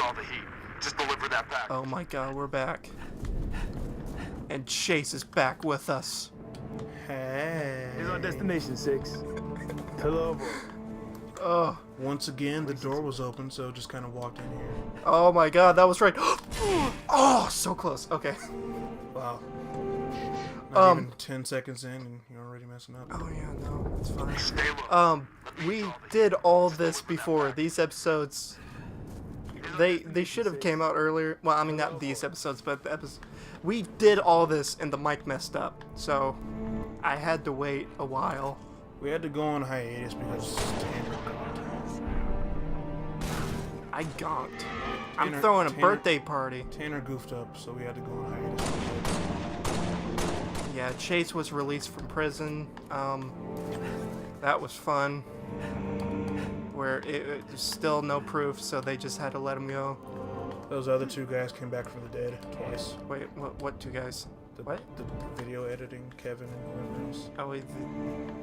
all the heat. Just deliver that pack. Oh my god, we're back. And Chase is back with us. Hey. Here's our destination, 6. Hello. Oh. Once again, the door was open, so just kind of walked in here. Oh my god, that was right. Oh, so close. Okay. Wow. Not even 10 seconds in, and you're already messing up. Oh yeah, no, it's fine. Stay low. We did all this before. These episodes, they should have came out earlier. Well, I mean not these episodes, but the episodes. We did all this, and the mic messed up, so I had to wait a while. We had to go on hiatus because Tanner gonked. I gonked. I'm Tanner- throwing a Tanner- birthday party. Tanner goofed up, so we had to go on hiatus. Yeah, Chase was released from prison. That was fun. Where it was still no proof, so they just had to let him go. Those other two guys came back from the dead twice. Wait, what two guys? The, What? The video editing, Kevin and whoever else. Oh,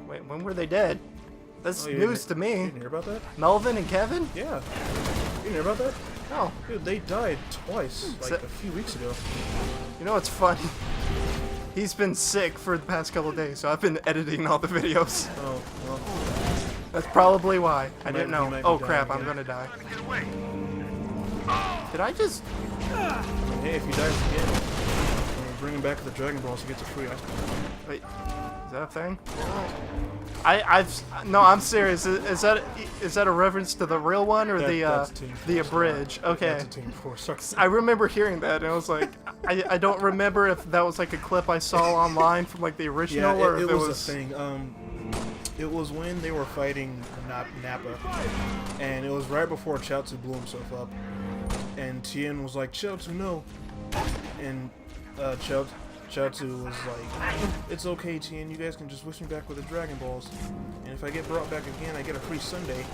wait, when were they dead? That's Oh, you news to You me. didn't hear about that? Melvin and Kevin? Yeah. You didn't hear about that? No. Dude, they died twice, like that- a few weeks ago. You know what's funny? He's been sick for the past couple of days, so I've been editing all the videos. Oh, well. That's probably why. I didn't might- he know. might be Oh dying crap, I'm again. gonna die. Get away. Did I just... I mean, hey, if he dies again, we'll bring him back to the Dragon Balls to get a free ice cream. Wait, is that a thing? No, I'm serious. Is that a reference to the real one or That's Team the Force. abridged? Okay. That's a Team Force. Sorry. I remember hearing that, and I was like, I don't remember if that was like a clip I saw online from like the Yeah, original, or it if it was was a thing. It was when they were fighting Nappa, and it was right before Chaozu blew himself up, and Tien was like, Chaozu, no, and Chaozu was like, it's okay, Tien, you guys can just wish me back with the Dragon Balls, and if I get brought back again, I get a free sundae.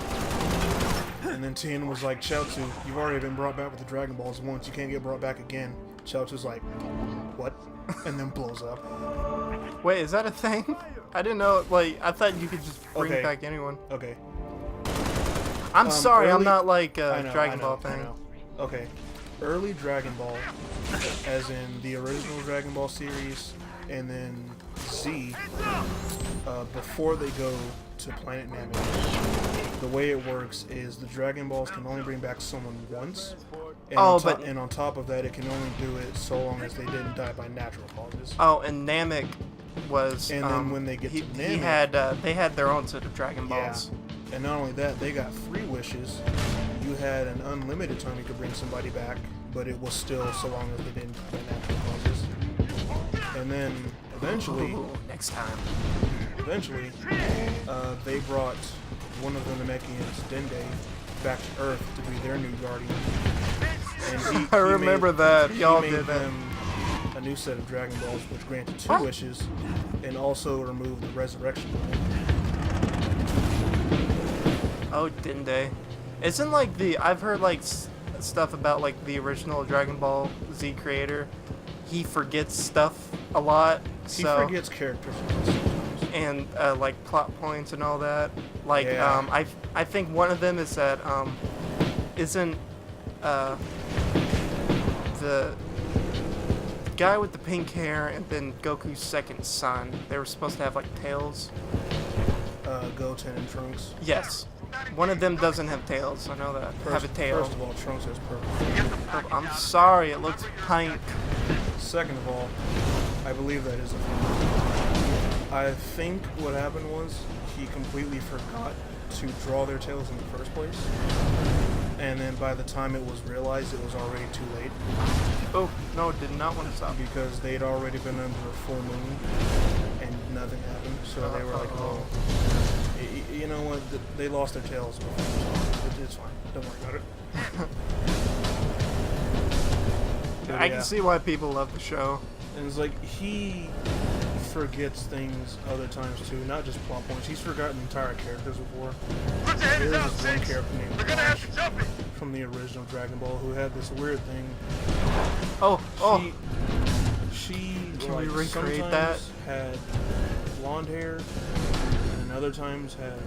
And then Tien was like, Chaozu, you've already been brought back with the Dragon Balls once, you can't get brought back again. Chaozu's like, what? And then blows up. Wait, is that a thing? I didn't know. Like, I thought you could just bring Okay. back anyone. Okay. I'm sorry, I'm early- not like I a know, Dragon I know, Ball I thing. know. Okay. Early Dragon Ball, as in the original Dragon Ball series, and then Z, before they go to Planet Namek, the way it works is the Dragon Balls can only bring back someone once, and, Oh, and on top of that, it can only do it so long as they didn't die by natural causes. Oh, and Namek was. And then when they get he, to he Namek- had they had their own set of Dragon Yeah. Balls. And not only that, they got 3 wishes. You had an unlimited time you could bring somebody back, but it was still so long as they didn't die by natural causes. And then eventually, Ooh, next time. they brought one of the Namekians, Dende, back to Earth to be their new guardian. And I remember that. He Y'all made did that. them a new set of Dragon Balls, which granted 2 What? wishes, and also removed the Resurrection Ball. Oh, Dende. Isn't like I've heard like stuff about like the original Dragon Ball Z creator. He forgets stuff a lot. He So forgets characters sometimes. and like plot points and all that. Like Yeah. I think one of them is that isn't the guy with the pink hair and then Goku's second son. They were supposed to have like tails. Goten and Trunks. Yes. One of them doesn't have tails. I know that. Have a tail. First of all, Trunks has purple. I'm sorry, it looks pink. Second of all, I believe that is a thing. I think what happened was he completely forgot to draw their tails in the first place. And then by the time it was realized, it was already too late. Oh, no, did not want to stop. Because they'd already been under a full moon and nothing happened. So they were like, oh, you know what? They lost their tails. It's fine. Don't worry about it. But I yeah. can see why people love the show. And it's like he forgets things other times too, not just plot points. He's forgotten entire characters before. Put your hands There's down, this one 6. character named They're gonna have to jump it. from the original Dragon Ball who had this weird thing. Oh, She Can we like, recreate sometimes had blonde hair, and other times had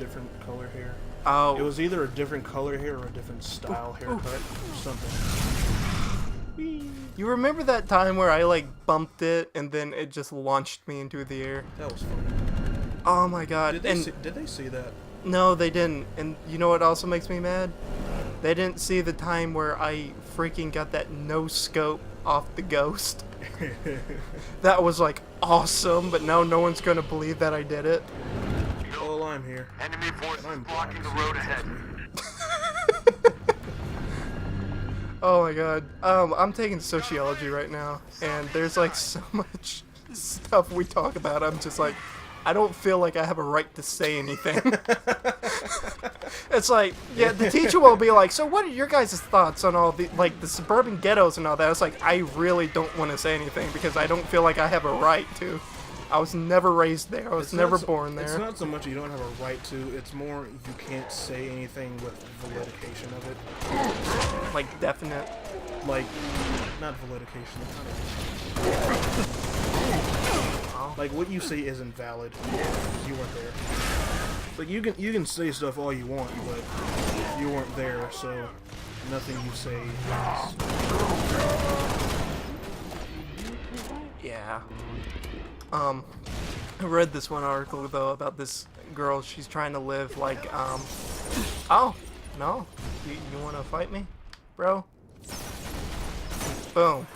different color hair. Oh. It was either a different color hair or a different style haircut or something. You remember that time where I like bumped it and then it just launched me into the air? That was funny. Oh my god. Did they see that? No, they didn't. And you know what also makes me mad? They didn't see the time where I freaking got that no scope off the ghost. That was like awesome, but now no one's gonna believe that I did it. Oh, I'm here. Enemy forces I'm blocking blind. the road ahead. Oh my god. I'm taking sociology right now, and there's like so much stuff we talk about. I'm just like, I don't feel like I have a right to say anything. It's like, yeah, the teacher will be like, so what are your guys' thoughts on all the, like, the suburban ghettos and all that? It's like, I really don't want to say anything because I don't feel like I have a right to. I was never raised there. I was never born there. It's not so much you don't have a right to, it's more you can't say anything with validication of it. Like, definite. Like, not validication. Like, what you say isn't valid because you weren't there. Like, you can say stuff all you want, but you weren't there, so nothing you say is... Yeah. I read this one article though about this girl. She's trying to live like oh no, you want to fight me, bro? Boom.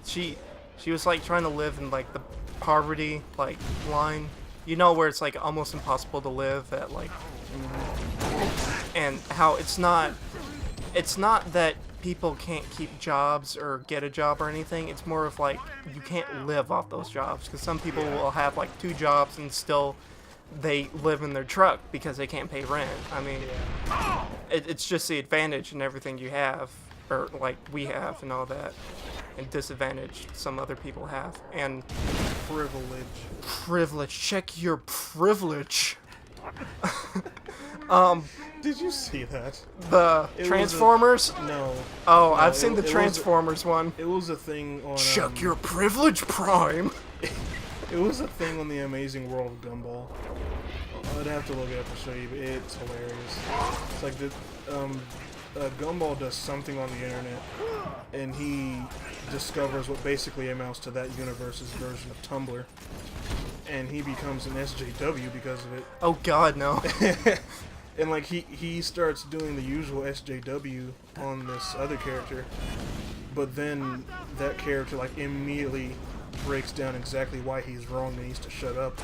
She was like trying to live in like the poverty like line, you know, where it's like almost impossible to live at like, and how it's not that people can't keep jobs or get a job or anything. It's more of like you can't live off those jobs because some people will have like 2 jobs and still they live in their truck because they can't pay rent. I mean, it's just the advantage and everything you have, or like we have and all that, and disadvantage some other people have. And privilege. Check your privilege. Did you see that? The Transformers? No. Oh, No, I've seen the it was Transformers one. It was a thing on... Check your privilege, Prime! It was a thing on the Amazing World of Gumball. I'd have to look it up to show you, but it's hilarious. It's like Gumball does something on the internet, and he discovers what basically amounts to that universe's version of Tumblr, and he becomes an SJW because of it. Oh god, no. And like he starts doing the usual SJW on this other character, but then that character like immediately breaks down exactly why he's wrong and needs to shut up,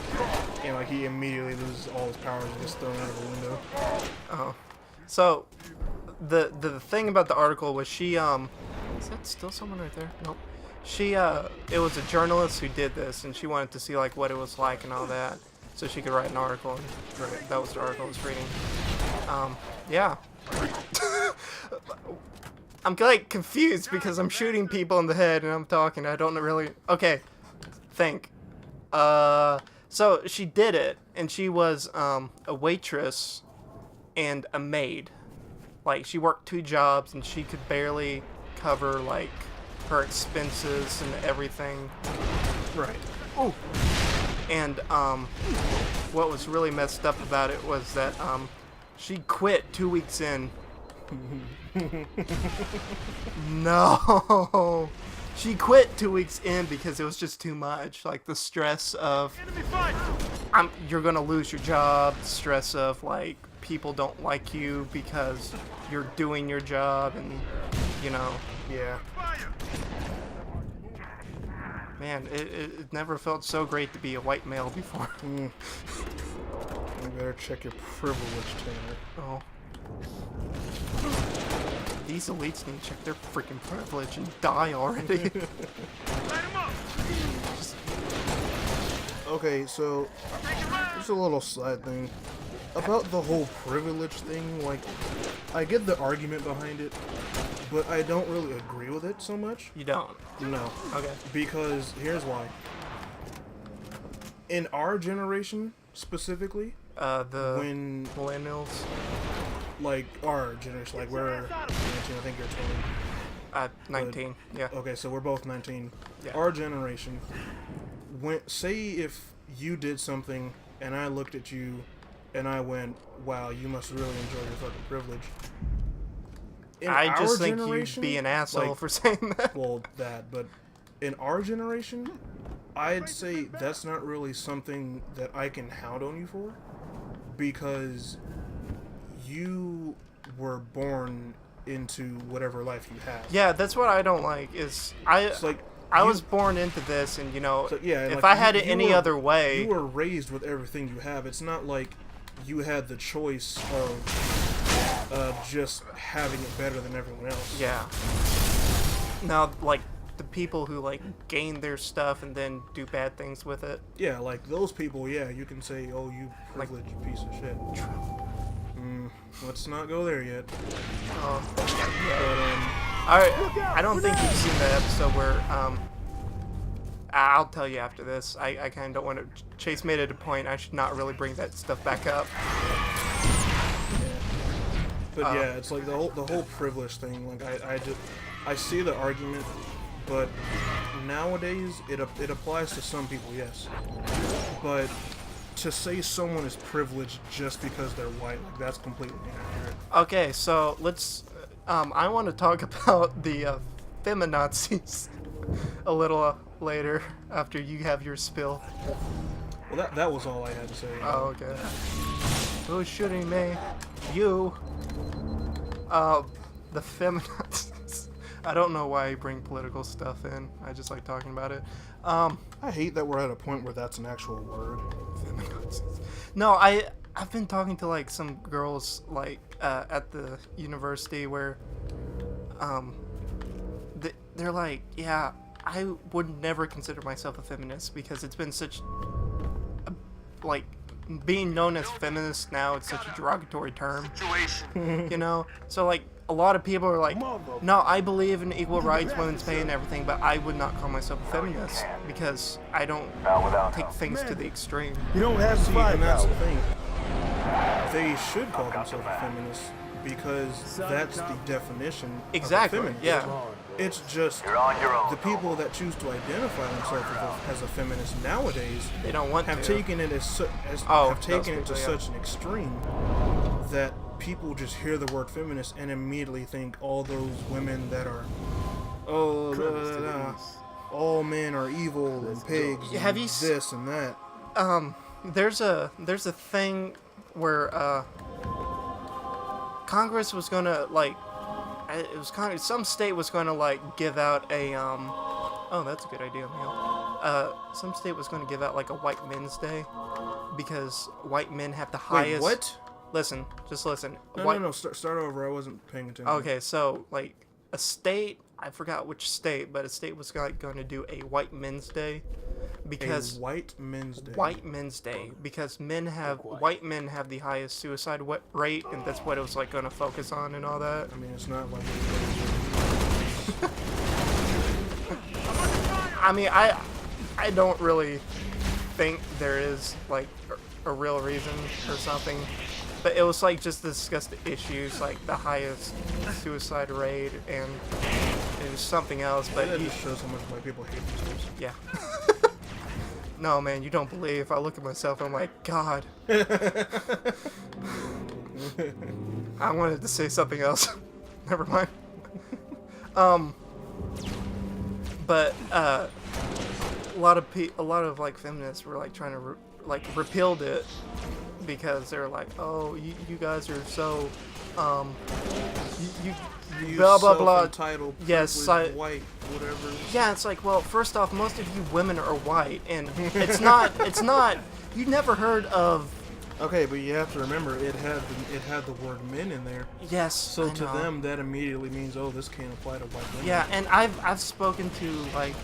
and like he immediately loses all his powers and gets thrown out of the window. Oh. So, the thing about the article was she, is that still someone right there? Nope. She, it was a journalist who did this, and she wanted to see, like, what it was like and all that, so she could write an article, and that was the article I was reading. Yeah. I'm, like, confused because I'm shooting people in the head and I'm talking. I don't really... Okay. Think. So, she did it, and she was, a waitress and a maid. Like, she worked 2 jobs, and she could barely cover, like, her expenses and everything. Right. Ooh. And, what was really messed up about it was that, she quit 2 weeks in. No. She quit 2 weeks in because it was just too much. Like, the stress of, you're gonna lose your job, the stress of, like, people don't like you because you're doing your job, and, you know, yeah. Man, it never felt so great to be a white male before. You better check your privilege, Tanner. Oh. These elites need to check their freaking privilege and die already. Okay, so just a little side thing about the whole privilege thing. Like, I get the argument behind it, but I don't really agree with it so much. You don't? No. Okay. Because here's why. In our generation, specifically, The when, millennials? like, our generation, like, we're 19, I think you're 20. 19, yeah. Okay, so we're both 19. Yeah. Our generation, when, say if you did something and I looked at you and I went, wow, you must really enjoy your fucking privilege. In I our just think you'd generation, be an asshole like, for saying that. well, that, but in our generation, I'd say that's not really something that I can hound on you for, because you were born into whatever life you have. Yeah, that's what I don't like. Is It's like I you- was born into this, and so, yeah, if like, I had you- it you any were- other way, you were raised with everything you have. It's not like you had the choice of just having it better than everyone else. yeah. Now, like the people who like gain their stuff and then do bad things with it. Yeah, like those people, yeah, you can say, oh, you privileged piece of shit. Let's not go there yet. But, I don't think you've seen the episode where I'll tell you after this. I kind of don't want to. Chase made it a point. I should not really bring that stuff back up. But yeah, it's like the whole privilege thing. Like I see the argument, but nowadays it applies to some people, yes. But to say someone is privileged just because they're white, like that's completely inaccurate. Okay, so let's. I want to talk about the feminazis a little later after you have your spill. Well, that was all I had to say. Oh, okay. Who's shooting me? You. The feminazis. I don't know why I bring political stuff in. I just like talking about it. I hate that we're at a point where that's an actual word. No, I've been talking to like some girls like at the university where they're like, yeah, I would never consider myself a feminist because it's been such like being known as feminist now, it's such a derogatory term, you know? So like a lot of people are like, no, I believe in equal rights, women's pay and everything, but I would not call myself a feminist because I don't take things to the extreme. You don't have See, five and that's the power. thing. They should call themselves a feminist because that's the definition Exactly, of a feminist. yeah. It's just You're on your own. the people that choose to identify themselves as a feminist nowadays They don't want have to. taken it Oh, have taken it those to people, yeah. such an extreme that people just hear the word feminist and immediately think all those women that are all men are evil and pigs Have and you s- this and that. There's a thing where Congress was gonna like it was kind of some state was gonna like give out a oh, that's a good idea, Neil. Some state was gonna give out like a White Men's Day because white men have the highest. Wait, what? Listen, just listen. No. Start over. I wasn't paying attention. Okay, so like a state, I forgot which state, but a state was like going to do a White Men's Day because A white men's day. White Men's Day because white men have the highest suicide rate, and that's what it was like going to focus on and all that. I mean, it's not like. I mean, I don't really think there is like a real reason or something, but it was like just to discuss the issues, like the highest suicide rate, and it was something else. But That just shows how much white people hate themselves. yeah. No, man, you don't believe. I look at myself, I'm like, God. I wanted to say something else. Never mind. But a lot of like feminists were like trying to repealed it because they're like, oh, you guys are so you You blah blah blah. self-entitled, Yes, privileged, white, whatever. Yeah, it's like, well, first off, most of you women are white, and it's not. You never heard of. Okay, but you have to remember it had the word men in there. Yes. So I to know. them that immediately means, oh, this can't apply to white women. Yeah, and I've spoken to like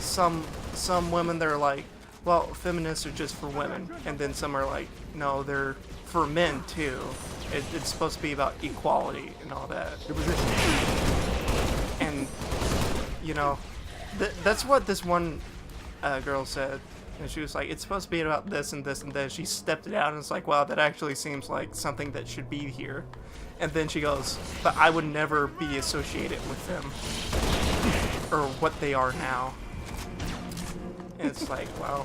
some women that are like, well, feminists are just for women, and then some are like, no, they're for men too. It's supposed to be about equality and all that. And you know, that's what this one girl said. And she was like, it's supposed to be about this and this and this. She stepped it out and it's like, wow, that actually seems like something that should be here. And then she goes, but I would never be associated with them. Or what they are now. And it's like, wow.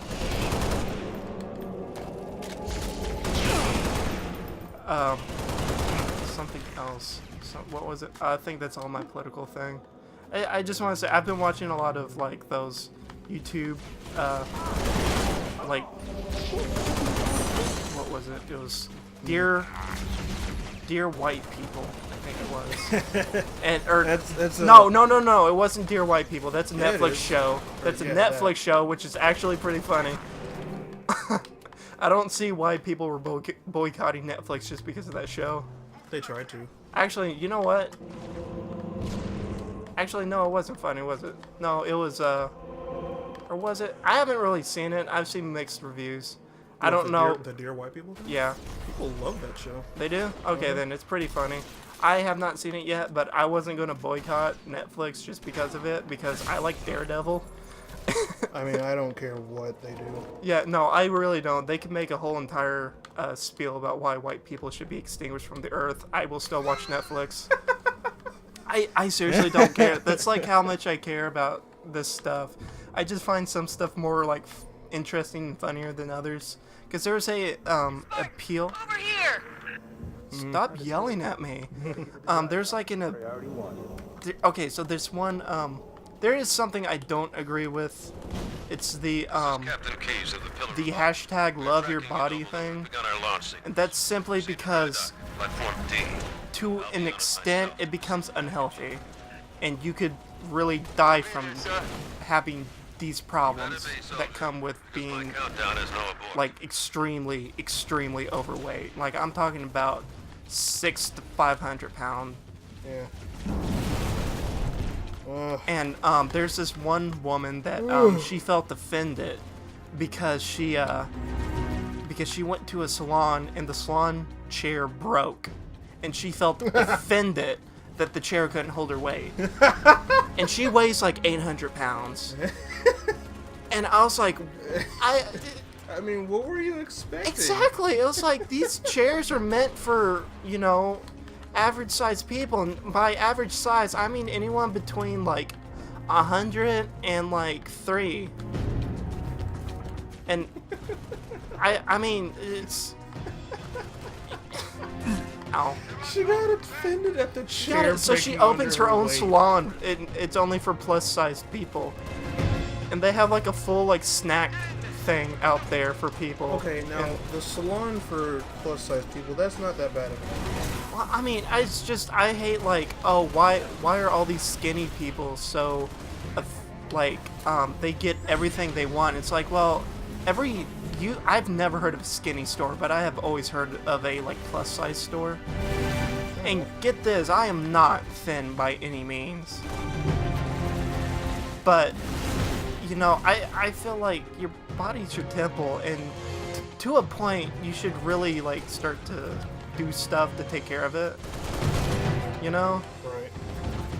something else. What was it? I think that's all my political thing. I just want to say I've been watching a lot of like those YouTube, like what was it? It was Dear White People. I think it was. And That's no. It wasn't Dear White People. That's a Yeah, it Netflix is. show. That's a Yeah, Netflix that. show, which is actually pretty funny. I don't see why people were boycotting Netflix just because of that show. They tried to. Actually, you know what? Actually, no, it wasn't funny, was it? No, it was, or was it? I haven't really seen it. I've seen mixed reviews. I don't know. The Dear White People thing? Yeah, People love that show. they do? Okay, then it's pretty funny. I have not seen it yet, but I wasn't going to boycott Netflix just because of it, because I like Daredevil. I mean, I don't care what they do. Yeah, no, I really don't. They could make a whole entire spiel about why white people should be extinguished from the earth. I will still watch Netflix. I seriously don't care. That's like how much I care about this stuff. I just find some stuff more like interesting and funnier than others. Because there's a appeal. Over here! Stop yelling at me. There's like okay, so there's one there is something I don't agree with. It's the Captain Keyes of the Pillar. the hashtag love your body thing. Begun our launch sequence. And that's simply because Platform D. to an extent it becomes unhealthy. And you could really die from having these problems that come with being Countdown is no abort. like extremely overweight. Like I'm talking about 600 to 500 pound. Yeah. And there's this one woman that she felt offended because she went to a salon and the salon chair broke, and she felt offended that the chair couldn't hold her weight. And she weighs like 800 pounds. And I was like, I mean, what were you expecting? exactly. It was like these chairs are meant for, you know, average sized people, and by average size I mean anyone between like 100 and like 3. And I mean it's ow. She got offended at the chair. So she breaking opens under her own weight. salon. It's only for plus sized people, and they have like a full like snack thing out there for people. Okay, now And- the salon for plus size people, that's not that bad of a Well, I mean, it's just I hate like, oh, why are all these skinny people so, like, they get everything they want? It's like, well, I've never heard of a skinny store, but I have always heard of a like plus size store. And get this, I am not thin by any means, but you know, I feel like your body's your temple, and to a point, you should really like start to do stuff to take care of it. You know, Right.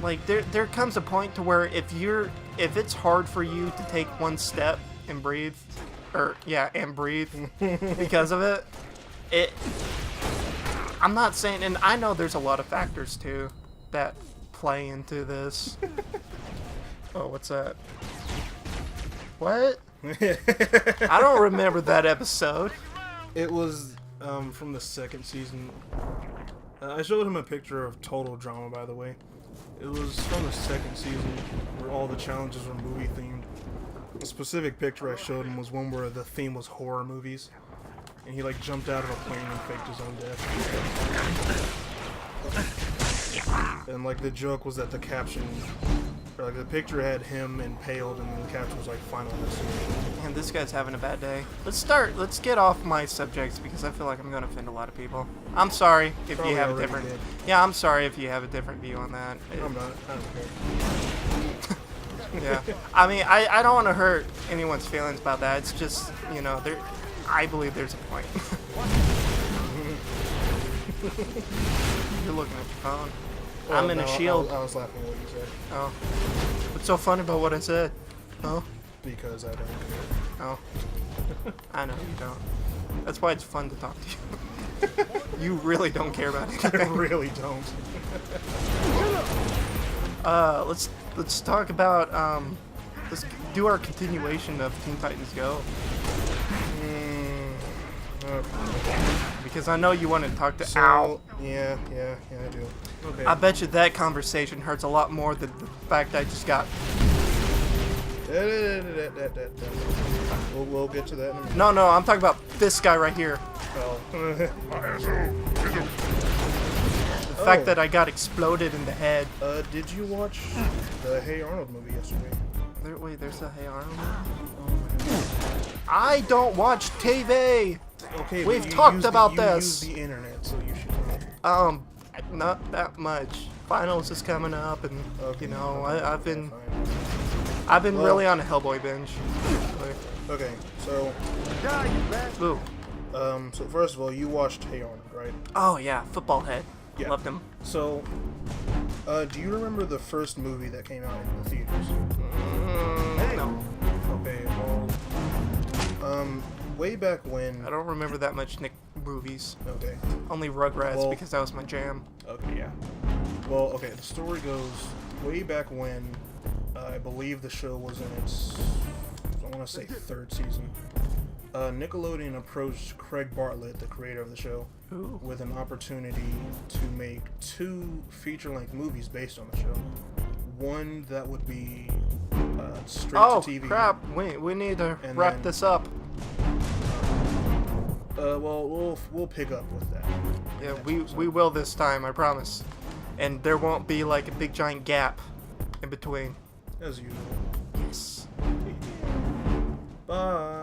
like there comes a point to where if it's hard for you to take one step and breathe, because of it, I'm not saying, and I know there's a lot of factors too that play into this. Oh, what's that? What? I don't remember that episode. It was from the second season. I showed him a picture of Total Drama, by the way. It was from the second season where all the challenges were movie themed. A specific picture I showed him was one where the theme was horror movies, and he like jumped out of a plane and faked his own death. And like the joke was that the caption, or like the picture had him impaled, and then the caption was like "Final Destination." Man, this guy's having a bad day. Let's get off my subjects because I feel like I'm gonna offend a lot of people. I'm sorry if Probably you have a already different. did. Yeah, I'm sorry if you have a different view on that. I'm not. I don't care. Yeah, I mean, I don't want to hurt anyone's feelings about that. It's just, you know, I believe there's a point. You're looking at your phone. Well, I'm in no, a shield. I was laughing at what you said Oh, what's so funny about what I said? Oh, because I don't care. oh, I know you don't. That's why it's fun to talk to you. You really don't care about I anything. really don't. Let's talk about let's do our continuation of Teen Titans Go. Because I know you want to talk to So, Al. yeah, I do. Okay. I bet you that conversation hurts a lot more than the fact I just got. We'll get to that in a minute. No, I'm talking about this guy right here. Oh. The fact that I got exploded in the head. Did you watch the Hey Arnold movie yesterday? Wait, there's a Hey Arnold? I don't watch TV. Okay, We've but you talked use about you this. use the internet, so you should know. Not that much. Finals is coming up, and Okay, you know, okay, I've been fine. really on a Hellboy binge. Okay, so Ooh. so first of all, you watched Hey Arnold, right? Oh yeah, football head. Yeah. Loved him. So, do you remember the first movie that came out in the theaters? No, Okay, well, way back when. I don't remember that much Nick movies. Okay. Only Rugrats Well- because that was my jam. Okay, yeah. Well, okay, the story goes way back when, I believe the show was in its, I want to say, third season. Nickelodeon approached Craig Bartlett, the creator of the show, Ooh. with an opportunity to make 2 feature-length movies based on the show. One that would be straight Oh to TV. crap! We need to And wrap then- this up. Well, we'll pick up with that. Yeah, next we episode. will this time, I promise. And there won't be like a big giant gap in between. As usual. Yes. Bye.